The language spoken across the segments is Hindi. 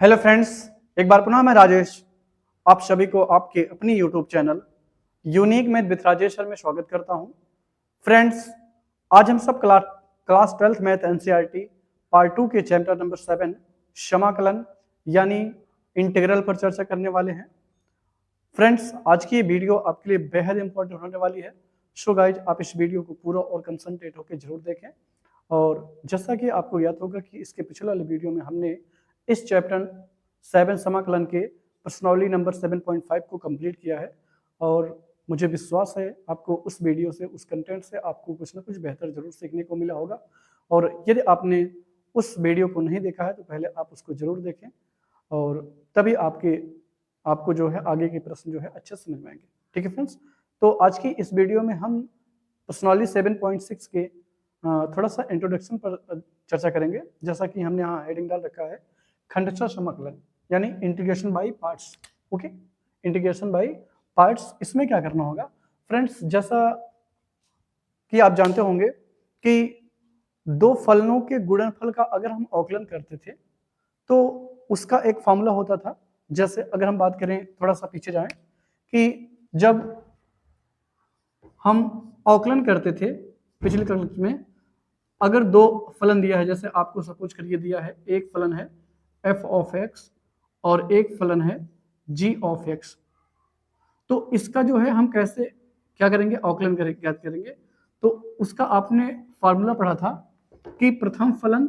हेलो फ्रेंड्स, एक बार पुनः मैं राजेश आप सभी को आपके अपनी YouTube channel unique math with Rajesh sir में स्वागत करता हूं। फ्रेंड्स, आज हम सब class 12th math NCERT part 2 के चैप्टर नंबर 7 समाकलन यानी इंटीग्रल पर चर्चा करने वाले हैं। फ्रेंड्स, आज की ये वीडियो आपके लिए बेहद इंपॉर्टेंट होने वाली है। सो गाइज, आप इस वीडियो को पूरा और कंसंट्रेट होकर जरूर देखें। और जैसा कि आपको याद होगा कि इसके पिछले वाले वीडियो में हमने इस चैप्टर 7 समाकलन के प्रश्नावली नंबर 7.5 को कंप्लीट किया है और मुझे विश्वास है आपको उस वीडियो से, उस कंटेंट से आपको कुछ ना कुछ बेहतर जरूर सीखने को मिला होगा। और यदि आपने उस वीडियो को नहीं देखा है तो पहले आप उसको जरूर देखें और तभी आपको जो है आगे के प्रश्न जो है अच्छे समझ में आएंगे। ठीक है फ्रेंड्स, तो आज की इस वीडियो में हम प्रश्नावली 7.6 के थोड़ा सा इंट्रोडक्शन पर चर्चा करेंगे। जैसा कि हमने यहाँ हेडिंग डाल रखा है खंडशः समाकलन यानी integration by parts. Okay, integration by parts. इसमें क्या करना होगा फ्रेंड्स, जैसा कि आप जानते होंगे कि दो फलनों के गुणनफल का अगर हम अवकलन करते थे तो उसका एक फॉर्मूला होता था। जैसे अगर हम बात करें, थोड़ा सा पीछे जाएं, कि जब हम अवकलन करते थे पिछले क्लास में, अगर दो फलन दिया है, जैसे आपको सपोज करिए दिया है एक फलन है f ऑफ x और एक फलन है g ऑफ x, तो इसका जो है हम कैसे क्या करेंगे, अवकलन करेंगे, ज्ञात करेंगे। तो उसका आपने फॉर्मूला पढ़ा था कि प्रथम फलन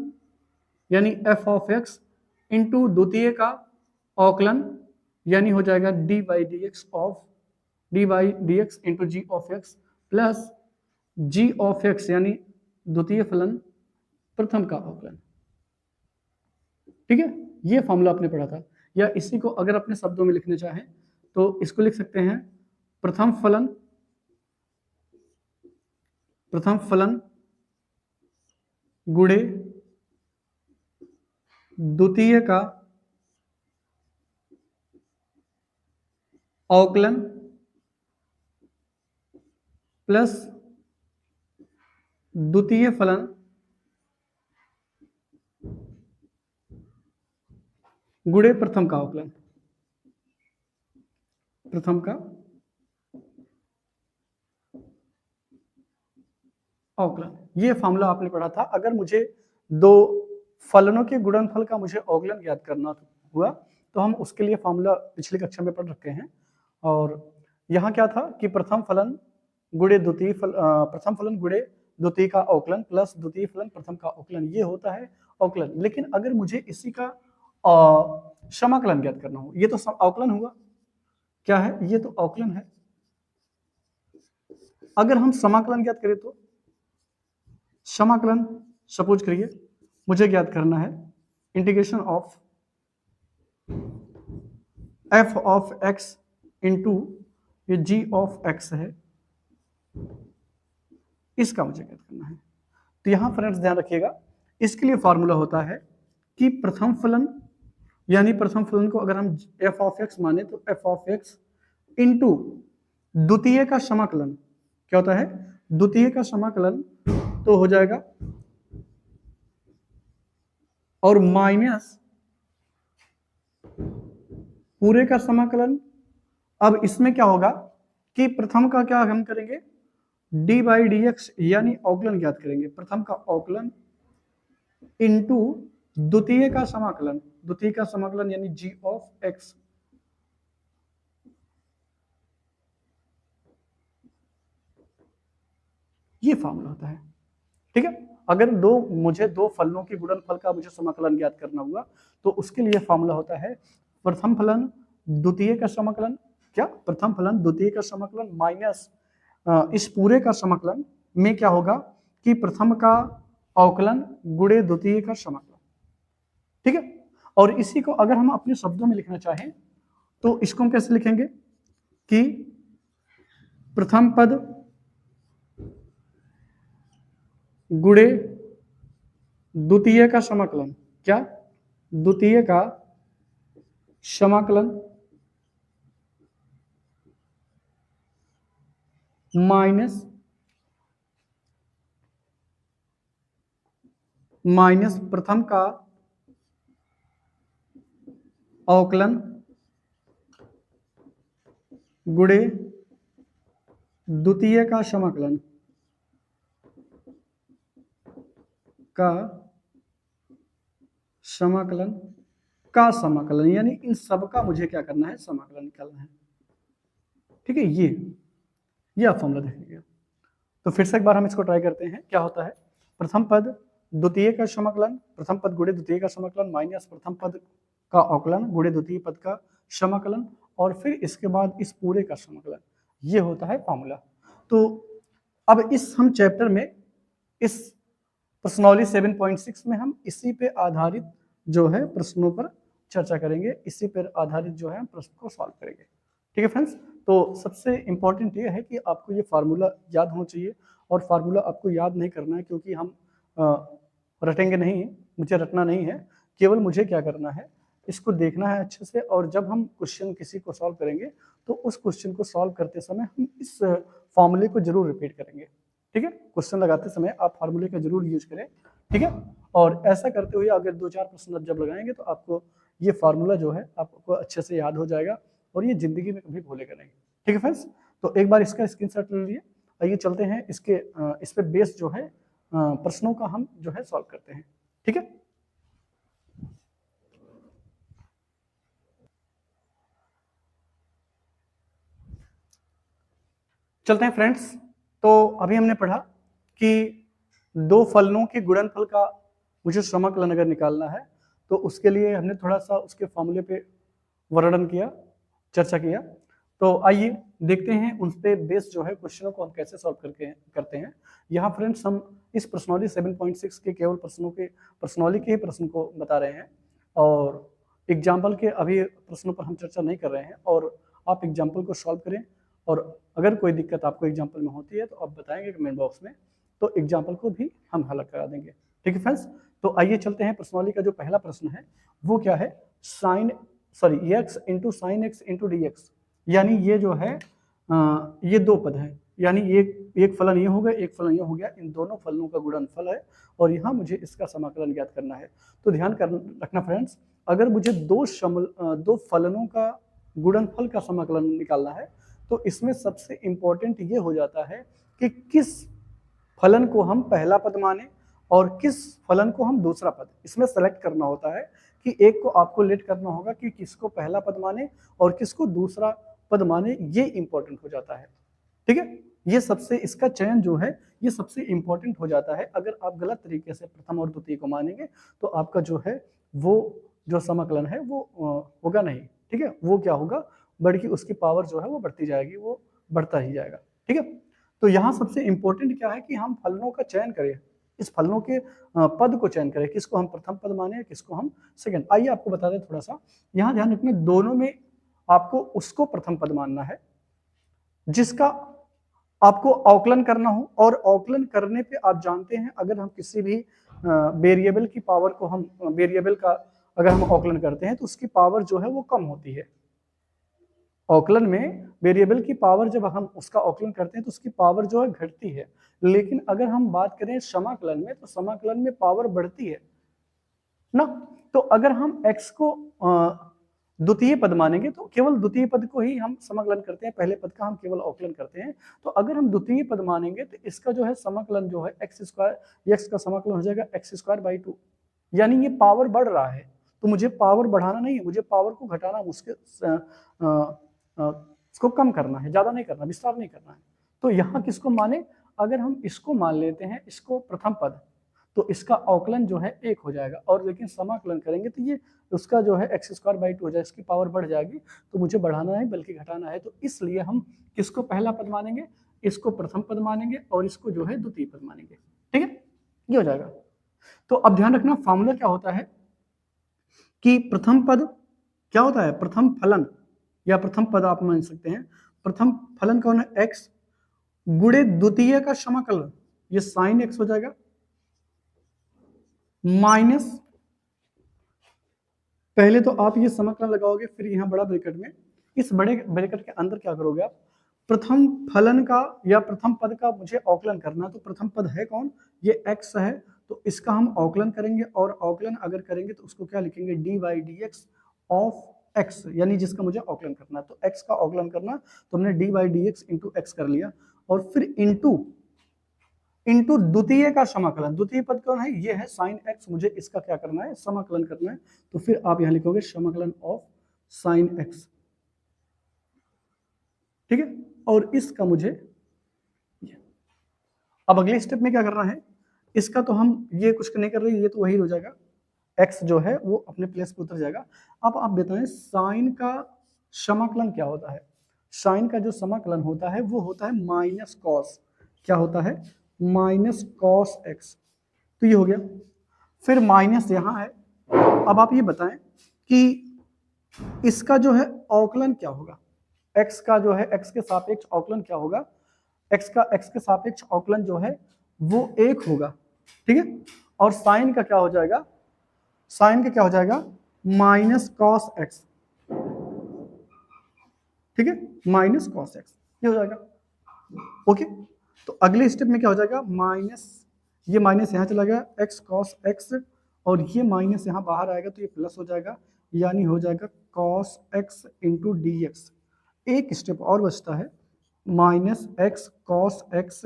यानी f ऑफ x इंटू द्वितीय का अवकलन यानी हो जाएगा dy dx into g of x plus g of x यानी द्वितीय फलन प्रथम का अवकलन। ठीक है, ये फॉर्मूला आपने पढ़ा था। या इसी को अगर अपने शब्दों में लिखने चाहें तो इसको लिख सकते हैं प्रथम फलन गुणे द्वितीय का अवकलन प्लस द्वितीय फलन गुणे प्रथम का अवकलन। प्रथम का अवकलन, ये फॉर्मूला आपने पढ़ा था। अगर मुझे दो फलनों के गुणनफल का मुझे अवकलन ज्ञात करना हुआ तो हम उसके लिए फॉर्मूला पिछली कक्षा में पढ़ रखे हैं। और यहाँ क्या था कि प्रथम फलन गुणे द्वितीय का अवकलन प्लस द्वितीय फलन प्रथम का अवकलन, ये होता है अवकलन। लेकिन अगर मुझे इसी का समाकलन ज्ञात करना हो, ये तो अवकलन हुआ, क्या है, ये तो अवकलन है। अगर हम समाकलन ज्ञात करें तो समाकलन सपोज करिए मुझे ज्ञात करना है integration of f of x into ये g ऑफ x है, इसका मुझे ज्ञात करना है। तो यहां फ्रेंड्स ध्यान रखिएगा, इसके लिए फॉर्मूला होता है कि प्रथम फलन यानी प्रथम फलन को अगर हम f ऑफ x माने तो f ऑफ x इंटू द्वितीय का समाकलन, क्या होता है, द्वितीय का समाकलन तो हो जाएगा और माइनस पूरे का समाकलन। अब इसमें क्या होगा कि प्रथम का क्या हम करेंगे, डी बाई डी एक्स यानी अवकलन ज्ञात करेंगे, प्रथम का अवकलन इंटू द्वितीय का समाकलन यानी जी ऑफ एक्स। ये फॉर्मूला होता है। ठीक है, अगर मुझे दो फलनों के गुणनफल का मुझे समाकलन ज्ञात करना हुआ तो उसके लिए फॉर्मूला होता है प्रथम फलन द्वितीय का समाकलन, क्या, प्रथम फलन द्वितीय का समाकलन माइनस इस पूरे का समाकलन में क्या होगा कि प्रथम का अवकलन गुणे द्वितीय का समाकलन। ठीक है, और इसी को अगर हम अपने शब्दों में लिखना चाहें तो इसको हम कैसे लिखेंगे कि प्रथम पद गुणे द्वितीय का समाकलन, क्या, द्वितीय का समाकलन माइनस प्रथम का अवकलन गुणे द्वितीय का समाकलन का समाकलन यानी इन सब का मुझे क्या करना है, समाकलन निकालना है। ठीक है, ये आप फॉर्मूला देखेंगे। तो फिर से एक बार हम इसको ट्राई करते हैं। क्या होता है, प्रथम पद द्वितीय का समाकलन, प्रथम पद गुणे द्वितीय का समाकलन माइनस प्रथम पद का अवकलन गुणे द्वितीय पद का समाकलन और फिर इसके बाद इस पूरे का समाकलन, ये होता है फॉर्मूला। तो अब इस हम चैप्टर में इस प्रश्नावली 7.6 में हम इसी पे आधारित जो है प्रश्नों पर चर्चा करेंगे, इसी पर आधारित जो है हम प्रश्न को सॉल्व करेंगे। ठीक है फ्रेंड्स, तो सबसे इंपॉर्टेंट ये है कि आपको ये फार्मूला याद होना चाहिए और फार्मूला आपको याद नहीं करना है क्योंकि हम रटेंगे नहीं, मुझे रटना नहीं है, केवल मुझे क्या करना है, इसको देखना है अच्छे से और जब हम क्वेश्चन किसी को सॉल्व करेंगे तो उस क्वेश्चन को सॉल्व करते समय हम इस फॉर्मूले को जरूर रिपीट करेंगे। ठीक है, क्वेश्चन लगाते समय आप फार्मूले का जरूर यूज करें। ठीक है, और ऐसा करते हुए अगर 2-4 प्रश्न जब लगाएंगे तो आपको ये फार्मूला जो है आपको अच्छे से याद हो जाएगा और ये जिंदगी में कभी भूलेगा नहीं। ठीक है फ्रेंड्स, तो एक बार इसका स्क्रीनशॉट ले लीजिए। आइए चलते हैं इसके इस पे बेस जो है प्रश्नों का हम जो है सॉल्व करते हैं। ठीक है, चलते हैं फ्रेंड्स। तो अभी हमने पढ़ा कि दो फलनों के गुणनफल का मुझे समाकलन अगर निकालना है तो उसके लिए हमने थोड़ा सा उसके फॉर्मूले पे वर्णन किया, चर्चा किया। तो आइए देखते हैं उन पे बेस जो है क्वेश्चनों को हम कैसे सॉल्व करते हैं। यहाँ फ्रेंड्स हम इस प्रश्नावली 7.6 के केवल प्रश्नावली के ही प्रश्न को बता रहे हैं और एग्जाम्पल के अभी प्रश्नों पर हम चर्चा नहीं कर रहे हैं और आप एग्जाम्पल को सॉल्व करें और अगर कोई दिक्कत आपको एग्जाम्पल में होती है तो आप बताएंगे कमेंट बॉक्स में, तो एग्जाम्पल को भी हम हल करा देंगे। ठीक है फ्रेंड्स, तो आइए चलते हैं प्रश्नावली का जो पहला प्रश्न है वो क्या है, x into sine x into d x, यानी ये जो है ये दो पद है, यानी एक फलन ये हो गया, एक फलन ये हो गया, इन दोनों फलनों का गुणनफल है और यहाँ मुझे इसका समाकलन ज्ञात करना है। तो ध्यान रखना फ्रेंड्स, अगर मुझे दो फलनों का गुणनफल का समाकलन निकालना है तो इसमें सबसे इंपॉर्टेंट ये हो जाता है कि किस फलन को हम पहला पद माने और किस फलन को हम दूसरा पद, इसमें सेलेक्ट करना होता है कि एक को आपको लेट करना होगा कि किसको पहला पद माने और किसको दूसरा पद माने, ये इंपॉर्टेंट हो जाता है। ठीक है, ये सबसे इसका चयन जो है ये सबसे इंपॉर्टेंट हो जाता है। अगर आप गलत तरीके से प्रथम और द्वितीय को मानेंगे तो आपका जो है वो जो समाकलन है वो होगा नहीं। ठीक है, वो क्या होगा, बल्कि उसकी पावर जो है वो बढ़ती जाएगी, वो बढ़ता ही जाएगा। ठीक है, तो यहाँ सबसे इंपॉर्टेंट क्या है कि हम फलनों का चयन करें, इस फलनों के पद को चयन करें, किसको हम प्रथम पद माने किसको हम सेकंड। आइए आपको बता दें थोड़ा सा, यहाँ ध्यान रखना दोनों में आपको उसको प्रथम पद मानना है जिसका आपको अवकलन करना हो, और अवकलन करने पे आप जानते हैं अगर हम किसी भी वेरिएबल की पावर को हम वेरिएबल का अगर हम अवकलन करते हैं तो उसकी पावर जो है वो कम होती है। अवकलन में वेरिएबल की पावर जब हम उसका अवकलन करते हैं तो उसकी पावर जो है घटती है, लेकिन अगर हम बात करें समाकलन में तो समाकलन में पावर बढ़ती है ना। तो अगर हम x को द्वितीय पद मानेंगे तो केवल द्वितीय पद को ही हम समाकलन करते हैं, पहले पद का हम केवल अवकलन करते हैं। तो अगर हम द्वितीय पद मानेंगे तो इसका जो है समाकलन जो है x का समाकलन हो जाएगा x²/2, यानी ये पावर बढ़ रहा है। तो मुझे पावर बढ़ाना नहीं है, मुझे पावर को घटाना, उसको कम करना है, ज्यादा नहीं करना, विस्तार नहीं करना है। तो यहाँ किसको माने, अगर हम इसको मान लेते हैं, इसको प्रथम पद, तो इसका अवकलन जो है 1 हो जाएगा, और लेकिन समाकलन करेंगे तो ये उसका जो है x²/2 हो जाएगा, इसकी पावर बढ़ जाएगी। तो मुझे बढ़ाना नहीं बल्कि घटाना है, तो इसलिए हम किसको पहला पद मानेंगे, इसको प्रथम पद मानेंगे और इसको जो है द्वितीय पद मानेंगे। ठीक है, ये हो जाएगा। तो अब ध्यान रखना फॉर्मूला क्या होता है कि प्रथम पद क्या होता है, प्रथम फलन या प्रथम पद आप मान सकते हैं। प्रथम फलन कौन है, x गुणे द्वितीय का समाकलन, ये साइन x हो जाएगा, माइनस पहले तो आप ये समाकलन लगाओगे, फिर यहां बड़ा ब्रैकेट में, इस बड़े ब्रैकेट के अंदर क्या करोगे आप, प्रथम फलन का या प्रथम पद का मुझे अवकलन करना। तो प्रथम पद है कौन, ये x है, तो इसका हम अवकलन करेंगे, और अवकलन अगर करेंगे तो उसको क्या लिखेंगे, dy dx ऑफ x, यानी जिसका मुझे अवकलन करना है। तो x का अवकलन करना, तो हमने dy dx इंटू एक्स कर लिया, और फिर इंटू द्वितीय का समाकलन, द्वितीय पद कौन है, ये है साइन x, मुझे इसका क्या करना है, समाकलन करना है। तो फिर आप यहां लिखोगे समाकलन ऑफ साइन x, ठीक है। और इसका मुझे, अब अगले स्टेप में क्या करना है, इसका तो हम ये कुछ नहीं कर रहे, ये तो वही हो जाएगा, x जो है वो अपने प्लेस पे उतर जाएगा। अब आप बताएं साइन का समाकलन क्या होता है। साइन का जो समाकलन होता है वो होता है माइनस कॉस, क्या होता है, माइनस कॉस x। तो ये हो गया, फिर माइनस यहां है। अब आप ये बताएं कि इसका जो है अवकलन क्या होगा, x का जो है x के सापेक्ष अवकलन क्या होगा, x का x के सापेक्ष अवकलन जो है वो 1 होगा, ठीक है। और साइन का क्या हो जाएगा, साइन का क्या हो जाएगा, माइनस कॉस x, ठीक है, माइनस कॉस x, ये हो जाएगा, ओके। तो अगले स्टेप में क्या हो जाएगा, माइनस, ये माइनस यहां चला गया x कॉस x, और ये माइनस यहां बाहर आएगा तो ये प्लस हो जाएगा, यानी हो जाएगा cos x into d x. एक स्टेप और बचता है, minus x cos x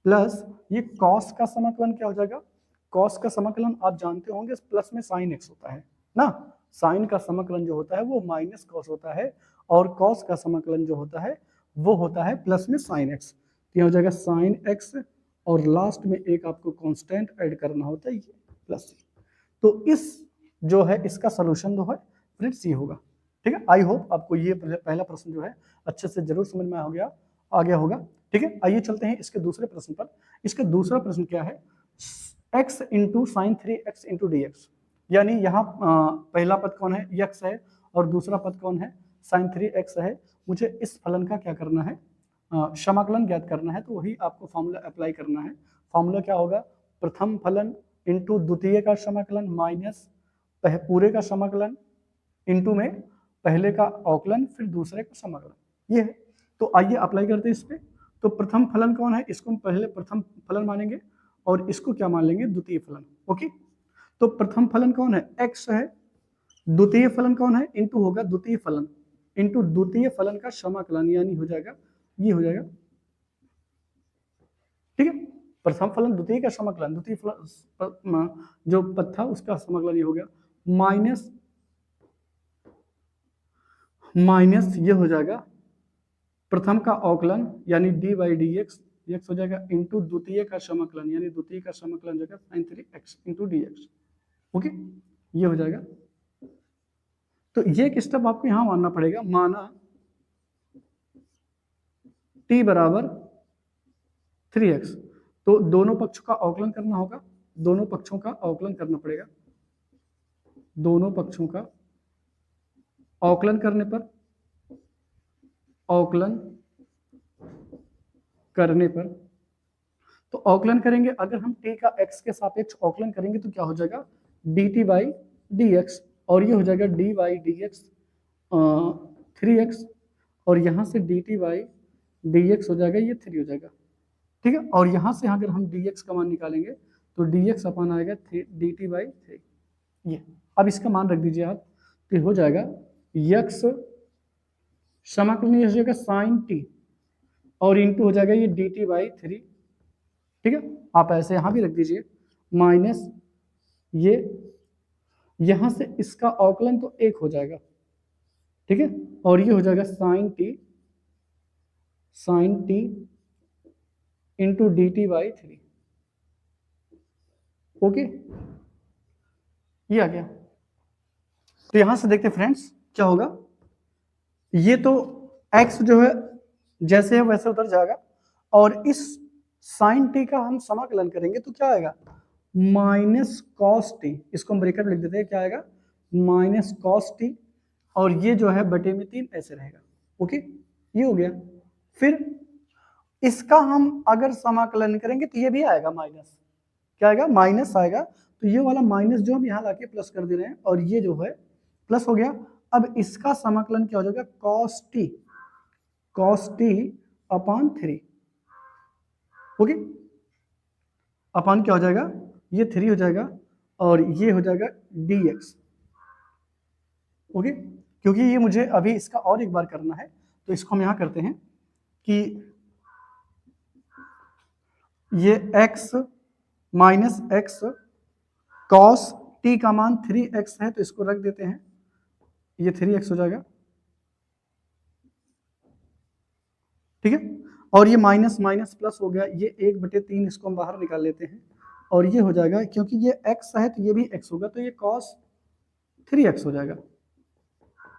plus ये कॉस का समाकलन क्या हो जाएगा, कॉस का समाकलन आप जानते होंगे प्लस में साइन एक्स होता है ना, साइन का समाकलन जो होता है वो माइनस कॉस होता है, और कॉस का समाकलन जो होता है वो होता है प्लस में साइन एक्स। तो हो जाएगा साइन एक्स, और लास्ट में एक आपको कांस्टेंट ऐड करना होता है, ये प्लस। तो इस जो है इसका सोल्यूशन जो है फ्रेंड्स ये होगा, ठीक है। आई होप आपको ये पहला प्रश्न जो है अच्छे से जरूर समझ में आ गया होगा, ठीक है। आइए चलते हैं इसके दूसरे प्रश्न पर। इसका दूसरा प्रश्न क्या है, x into sine 3x into d x, यानी यहाँ पहला पद कौन है, x है, और दूसरा पद कौन है, साइन 3x है। मुझे इस फलन का क्या करना है, समाकलन ज्ञात करना है, तो वही आपको फॉर्मूला अप्लाई करना है। फॉर्मूला क्या होगा, प्रथम फलन इंटू द्वितीय का समाकलन माइनस पूरे का समाकलन इंटू में पहले का अवकलन फिर दूसरे का समाकलन, ये है। तो आइए अप्लाई करते हैं इस पे। तो प्रथम फलन कौन है, इसको हम पहले प्रथम फलन मानेंगे, और इसको क्या मान लेंगे, द्वितीय फलन, ओके। तो प्रथम फलन कौन है, x है, द्वितीय फलन कौन है, इंटू होगा द्वितीय फलन इंटू द्वितीय फलन का समाकलन, यानी हो जाएगा, ये हो जाएगा, ठीक है। प्रथम फलन द्वितीय का समाकलन, द्वितीय फलन जो पद था उसका समाकलन ये हो गया, माइनस माइनस ये हो जाएगा प्रथम का अवकलन यानी डी बाई डी एक्स, हो जाएगा इंटू द्वितीय का समाकलन, यानी द्वितीय का समाकलन हो जाएगा sine 3x into d x, okay, ये हो जाएगा। तो ये एक स्टेप आपको यहां मानना पड़ेगा, माना t बराबर 3x, तो दोनों पक्षों का अवकलन करना होगा, दोनों पक्षों का अवकलन करना पड़ेगा, दोनों पक्षों का अवकलन करने पर, अवकलन करने पर, तो अवकलन करेंगे, अगर हम t का x के सापेक्ष अवकलन करेंगे तो क्या हो जाएगा, dt बाई डी एक्स, और ये हो जाएगा d by D x 3x, और यहाँ से dt बाई डी एक्स हो जाएगा, ये 3 हो जाएगा, ठीक है। और यहाँ से अगर हम dx का मान निकालेंगे तो dx अपन आएगा dt बाई 3, ये। अब इसका मान रख दीजिए आप, तो हो जाएगा x समाकलन ये हो जाएगा साइन t, और इंटू हो जाएगा ये dt बाई 3, ठीक है। आप ऐसे यहाँ भी रख दीजिए, माइनस ये यहाँ से इसका अवकलन तो 1 हो जाएगा, ठीक है, और ये हो जाएगा sine t into dt by 3, okay, ये आ गया। तो यहां से देखते फ्रेंड्स क्या होगा, ये तो x जो है जैसे है वैसे उतर जाएगा, और इस साइन t का हम समाकलन करेंगे तो क्या आएगा, माइनस कॉस टी, इसको हम ब्रैकेट में लिख देते हैं, क्या आएगा, माइनस कॉस टी, और ये जो है बटे में 3 ऐसे रहेगा, ओके, ये हो गया। फिर इसका हम अगर समाकलन करेंगे तो ये भी आएगा माइनस, क्या आएगा, माइनस आएगा, तो ये वाला माइनस जो हम यहाँ लाके प्लस कर दे रहे हैं, और ये जो है प्लस हो गया। अब इसका समाकलन क्या हो जाएगा, cos T upon 3, okay, upon क्या हो जाएगा, ये 3 हो जाएगा, और ये हो जाएगा dx, ओके। क्योंकि ये मुझे अभी इसका और एक बार करना है, तो इसको हम यहाँ करते हैं कि ये x minus x cos T का मान 3x है, तो इसको रख देते हैं, ये 3x हो जाएगा, ठीक है। और ये माइनस माइनस प्लस हो गया, ये 1/3 इसको हम बाहर निकाल लेते हैं, और ये हो जाएगा, क्योंकि ये x है तो ये भी x होगा, तो ये cos 3x हो जाएगा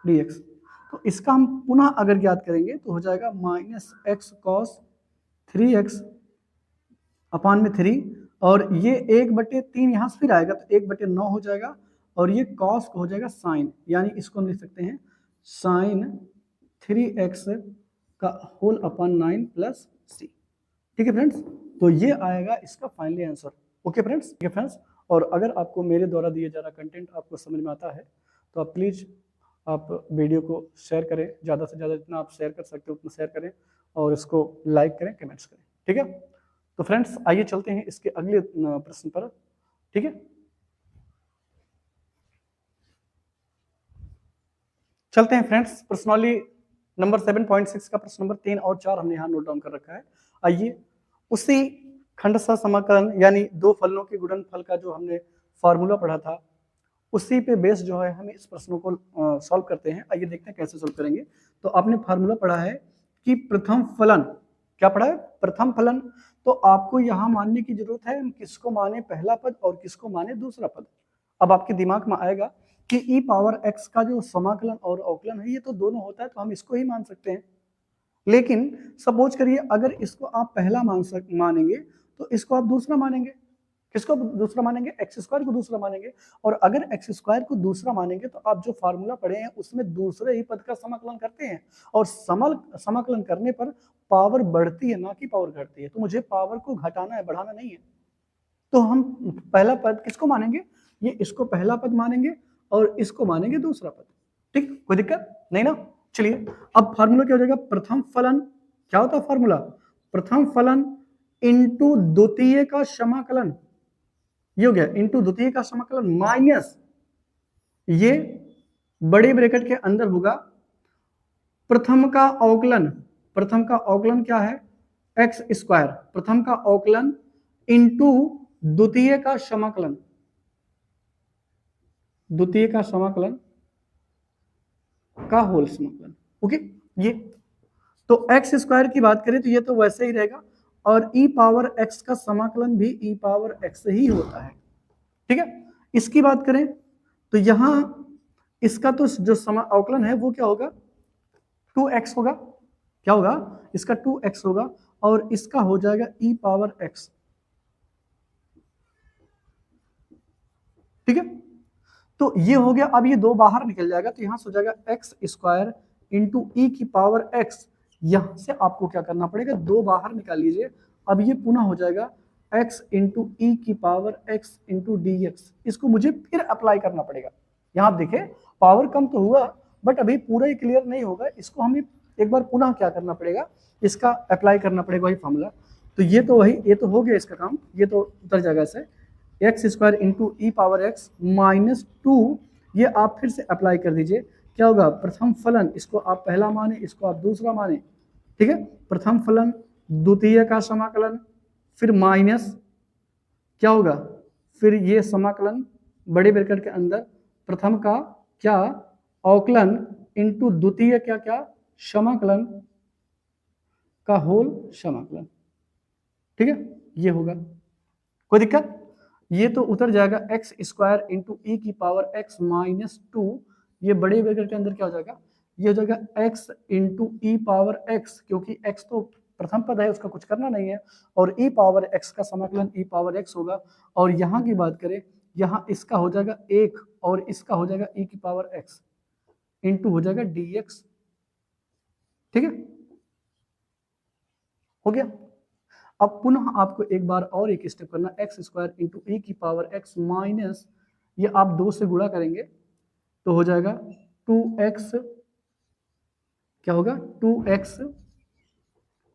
dx। तो इसका हम पुनः अगर ज्ञात करेंगे तो हो जाएगा माइनस एक्स कॉस 3x अपान में 3, और ये 1/3 यहाँ से फिर आएगा तो 1/9 हो जाएगा, और ये cos हो जाएगा साइन, यानी इसको हम लिख सकते हैं साइन 3x का होल अपॉन 9 प्लस c। ठीक है फ्रेंड्स, तो ये आएगा इसका फाइनली आंसर। ओके फ्रेंड्स, ठीक है फ्रेंड्स, और अगर आपको मेरे द्वारा दिया जा रहा कंटेंट आपको समझ में आता है तो आप प्लीज़ आप वीडियो को शेयर करें, ज़्यादा से ज़्यादा जितना आप शेयर कर सकते हो उतना शेयर करें, और इसको लाइक करें, कमेंट्स करें, ठीक है। तो फ्रेंड्स आइए चलते हैं इसके अगले प्रश्न पर, ठीक है। चलते हैं फ्रेंड्स, प्रश्नावली नंबर 7.6 का प्रश्न नंबर 3 और 4 हमने यहाँ नोट डाउन कर रखा है। आइए उसी खंडशः समाकलन यानी दो फलनों के गुणनफल का जो हमने फार्मूला पढ़ा था, उसी पे बेस जो है हम इस प्रश्नों को सॉल्व करते हैं। आइए देखते हैं कैसे सॉल्व करेंगे। तो आपने फार्मूला पढ़ा है कि प्रथम फलन, क्या पढ़ा है? प्रथम फलन। तो आपको यहाँ मानने की जरूरत है किसको माने पहला पद और किसको माने दूसरा पद। अब आपके दिमाग में आएगा कि ई पावर एक्स का जो समाकलन और अवकलन है ये तो दोनों होता है, तो हम इसको ही मान सकते हैं। लेकिन सपोज करिए अगर इसको आप पहला मानेंगे तो इसको आप दूसरा मानेंगे। किसको दूसरा मानेंगे? एक्स स्क्वायर को दूसरा मानेंगे। और अगर एक्स स्क्वायर को दूसरा मानेंगे तो आप जो फार्मूला पढ़े हैं उसमें दूसरे ही पद का समाकलन करते हैं, और समाकलन करने पर पावर बढ़ती है ना कि पावर घटती है। तो मुझे पावर को घटाना है, बढ़ाना नहीं है। तो हम पहला पद किसको मानेंगे? ये इसको पहला पद मानेंगे और इसको मानेंगे दूसरा पद। ठीक, कोई दिक्कत नहीं ना? चलिए अब फार्मूला क्या हो जाएगा? प्रथम फलन, क्या होता है फार्मूला? प्रथम फलन इंटू द्वितीय का समाकलन, ये हो गया, इंटू द्वितीय का समाकलन माइनस ये बड़े ब्रैकेट के अंदर होगा प्रथम का अवकलन। प्रथम का अवकलन क्या है? X square. प्रथम का अवकलन इंटू द्वितीय का समाकलन, द्वितीय का समाकलन का होल समाकलन। ओके, ये तो एक्स स्क्वायर की बात करें तो ये तो वैसे ही रहेगा, और ई पावर एक्स का समाकलन भी ई पावर एक्स ही होता है। ठीक है, इसकी बात करें तो यहां इसका तो जो अवकलन है वो क्या होगा? 2x होगा। क्या होगा? इसका 2x होगा, और इसका हो जाएगा ई पावर x। ठीक है, तो ये हो गया। अब ये दो बाहर निकल जाएगा तो यहां से हो जाएगा एक्स स्क्वायर इंटू ई की पावर x। यहां से आपको क्या करना पड़ेगा? दो बाहर निकाल लीजिए। अब ये पुनः हो जाएगा x इंटू ई की power x into d x. इसको मुझे फिर अप्लाई करना पड़ेगा। यहाँ आप देखिए पावर कम तो हुआ, बट अभी पूरा ही क्लियर नहीं होगा। इसको हमें एक बार पुनः क्या करना पड़ेगा? इसका अप्लाई करना पड़ेगा वही फॉर्मूला। तो ये तो वही, ये तो हो गया इसका काम, ये तो उतर जाएगा ऐसे एक्स स्क्वायर इंटू ई पावर एक्स माइनस 2। ये आप फिर से अप्लाई कर दीजिए। क्या होगा? प्रथम फलन, इसको आप पहला माने, इसको आप दूसरा माने। ठीक है, प्रथम फलन द्वितीय का समाकलन, फिर माइनस क्या होगा? फिर ये समाकलन बड़े ब्रैकेट के अंदर प्रथम का क्या अवकलन इंटू द्वितीय क्या क्या समाकलन का होल समाकलन। ठीक है, ये होगा। कोई दिक्कत? ये तो उतर जाएगा एक्स स्क्वायर इंटू ई की पावर एक्स माइनस 2। ये बड़े ब्रैकेट के अंदर क्या हो जाएगा? ये हो जाएगा एक्स इंटू ई पावर एक्स, क्योंकि एक्स तो प्रथम पद है उसका कुछ करना नहीं है, और ई पावर एक्स का समाकलन ई पावर एक्स होगा। और यहाँ की बात करें, यहाँ इसका हो जाएगा 1 और इसका हो जाएगा ई की पावर एक्स इंटू हो जाएगा डी एक्स। ठीक है, हो गया। अब पुनः आपको एक बार और एक स्टेप करना, एक्स स्क्वायर इंटू ई की पावर एक्स माइनस ये आप 2 से गुणा करेंगे तो हो जाएगा 2x। क्या होगा? 2x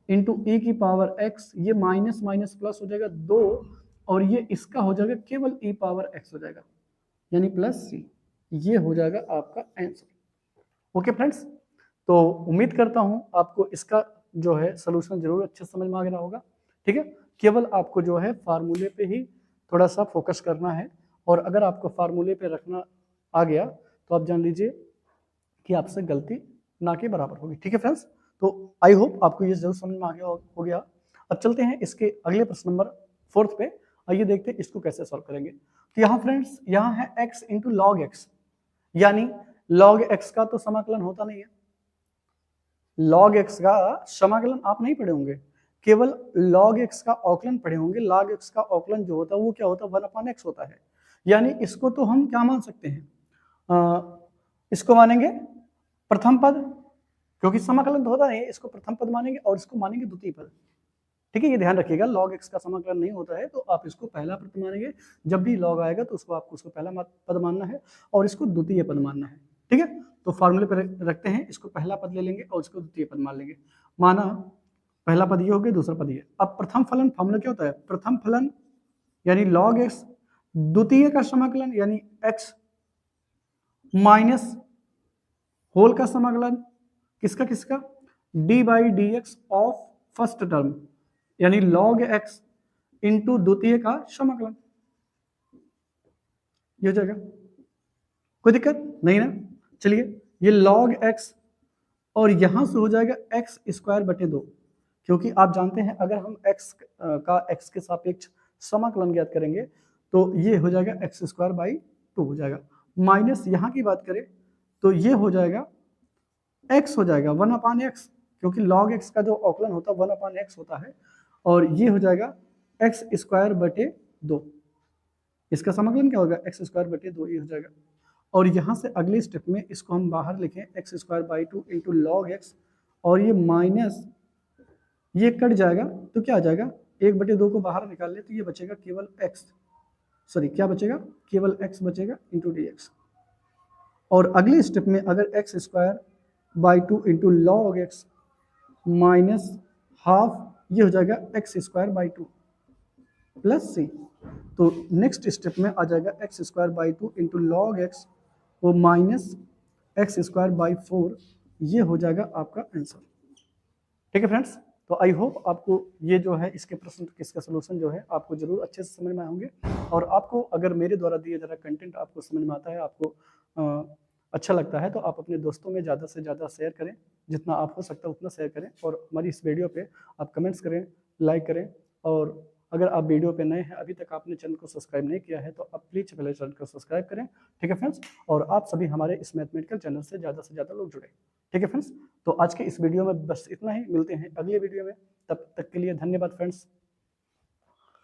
इंटू ई की पावर x, ये माइनस माइनस प्लस हो जाएगा 2, और ये इसका हो जाएगा केवल ई पावर x हो जाएगा, यानी प्लस c। ये हो जाएगा आपका आंसर। ओके फ्रेंड्स, तो उम्मीद करता हूं आपको इसका जो है सोल्यूशन जरूर अच्छे से समझ में आ गया होगा। ठीक है, केवल आपको जो है फार्मूले पे ही थोड़ा सा फोकस करना है, और अगर आपको फार्मूले पे रखना आ गया तो आप जान लीजिए कि आपसे गलती ना के बराबर होगी। ठीक है फ्रेंड्स, तो आई होप आपको ये जरूर समझ में आ गया हो गया। अब चलते हैं इसके अगले प्रश्न नंबर 4 पे। आइए देखते हैं इसको कैसे सॉल्व करेंगे। तो यहाँ फ्रेंड्स, यहाँ है x इंटू लॉग एक्स, यानी log x का तो समाकलन होता नहीं है। log x का समाकलन आप नहीं पढ़े होंगे, केवल log x का औकलन पढ़े होंगे। log x का औकलन जो होता है वो क्या होता है, 1/x होता है। यानी इसको तो हम क्या मान सकते हैं, इसको मानेंगे प्रथम पद, क्योंकि समाकलन तो होता नहीं है, इसको प्रथम पद मानेंगे और इसको मानेंगे द्वितीय पद। ठीक है, ये ध्यान रखिएगा, log x का समाकलन नहीं होता है तो आप इसको पहला पद मानेंगे। जब भी log आएगा तो आपको पहला पद मानना है और इसको द्वितीय पद मानना है। ठीक है, तो फॉर्मूले पर रखते हैं, इसको पहला पद ले लेंगे और इसको द्वितीय पद मान लेंगे। माना पहला पद ये हो गया, दूसरा पद ये। अब प्रथम फलन फॉर्मूला क्या होता है, प्रथम फलन यानी log x, द्वितीय का समाकलन यानी x माइनस होल का समाकलन किसका किसका, d by D x of first term यानी log x इंटू द्वितीय का समाकलन। ये हो जाएगा, कोई दिक्कत नहीं ना। चलिए, ये log x और यहां से हो जाएगा एक्स स्क्वायर बटे 2, क्योंकि आप जानते हैं अगर हम x का x के सापेक्ष समाकलन ज्ञात करेंगे तो ये हो जाएगा एक्स स्क्वायर बाई 2 हो जाएगा। माइनस यहाँ की बात करें तो ये हो जाएगा x हो जाएगा 1/x, क्योंकि log x का जो औकलन होता है 1/x होता है, और ये हो जाएगा एक्स स्क्वायर बटे 2। इसका समाकलन क्या होगा, एक्स स्क्वायर बटे 2 ये हो जाएगा। और यहाँ से अगले स्टेप में इसको हम बाहर लिखें x square by 2 into log x, और ये माइनस ये कट जाएगा तो क्या आ जाएगा, 1/2 को बाहर निकाल ले तो ये बचेगा केवल x, सॉरी क्या बचेगा, केवल x बचेगा इंटू डी एक्स। और अगले स्टेप में अगर x square by 2 into log x minus half, ये हो जाएगा एक्स स्क्वायर बाई 2 प्लस सी। तो नेक्स्ट स्टेप में आ जाएगा x square by 2 into log x वो माइनस एक्स स्क्वायर बाई 4, ये हो जाएगा आपका आंसर। ठीक है फ्रेंड्स, तो आई होप आपको ये जो है इसके प्रश्न इसका सोल्यूशन जो है आपको जरूर अच्छे से समझ में आए होंगे। और आपको अगर मेरे द्वारा दिए जा रहा कंटेंट आपको समझ में आता है, आपको अच्छा लगता है, तो आप अपने दोस्तों में ज़्यादा से ज़्यादा शेयर करें, जितना आप हो सकता है उतना शेयर करें, और हमारी इस वीडियो पे आप कमेंट्स करें, लाइक करें। और अगर आप वीडियो पे नए हैं, अभी तक आपने चैनल को सब्सक्राइब नहीं किया है, तो आप प्लीज़ पहले चैनल को सब्सक्राइब करें। ठीक है फ्रेंड्स, और आप सभी हमारे इस मैथमेटिकल चैनल से ज़्यादा लोग जुड़े। ठीक है फ्रेंड्स, तो आज के इस वीडियो में बस इतना ही, मिलते हैं अगले वीडियो में, तब तक के लिए धन्यवाद फ्रेंड्स।